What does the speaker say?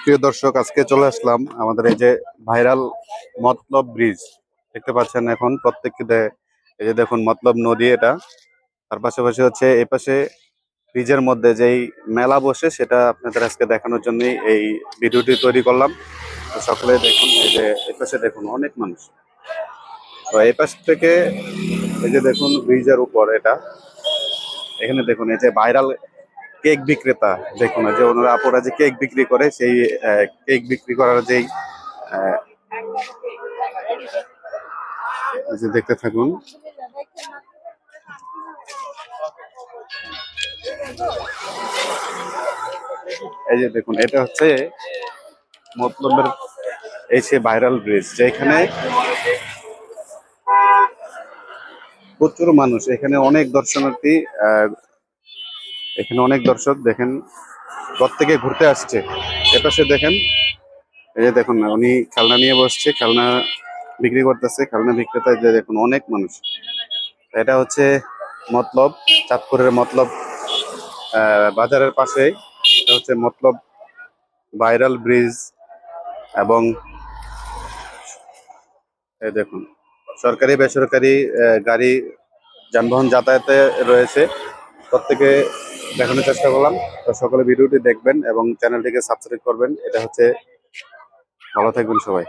প্রিয় দর্শক, আজকে চলে আসলাম আমাদের এই যে ভাইরাল মতলব ব্রিজ দেখতে পাচ্ছেন। এখন প্রত্যেককে এই যে দেখুন মতলব নদী এটা। তার পাশাপাশি হচ্ছে এই পাশে ব্রিজের মধ্যে যেই মেলা বসে সেটা আপনাদের আজকে দেখানোর জন্যই এই ভিডিওটি তৈরি করলাম। তো সকলে দেখুন, এই যে এই পাশে দেখুন অনেক মানুষ। তো এই পাশ থেকে এই যে দেখুন ব্রিজের উপর এটা, এখানে দেখুন এই যে ভাইরাল কেক বিক্রেতা, দেখুন এই যে ওনারা আপুরা যে কেক বিক্রি করে সেই কেক বিক্রি করার যেই আহ, এই যে দেখতে থাকুন। এই যে দেখুন এটা হচ্ছে মতলবের এই সে ভাইরাল ব্রিজ, যেখানে প্রচুর মানুষ, এখানে অনেক দর্শনার্থী, এখানে অনেক দর্শক দেখেন প্রত্যেকে ঘুরতে আসছে। এপাশে দেখেন, এই যে দেখুন উনি খেলনা নিয়ে বসছে, খেলনা বিক্রি করতেছে, খেলনা বিক্রেতা। যে দেখুন অনেক মানুষ। এটা হচ্ছে মতলব, চাঁদপুরের মতলব বাজারের পাশেই। এটা হচ্ছে মতলব ভাইরাল ব্রিজ। এবং এই দেখুন সরকারি বেসরকারি গাড়ি যানবাহন যাতায়াতে রয়েছে। প্রত্যেকে দেখানোর চেষ্টা করলাম। তো সকলে ভিডিওটি দেখবেন এবং চ্যানেলটিকে সাবস্ক্রাইব করবেন। এটা হচ্ছে, ভালো থাকবেন সবাই।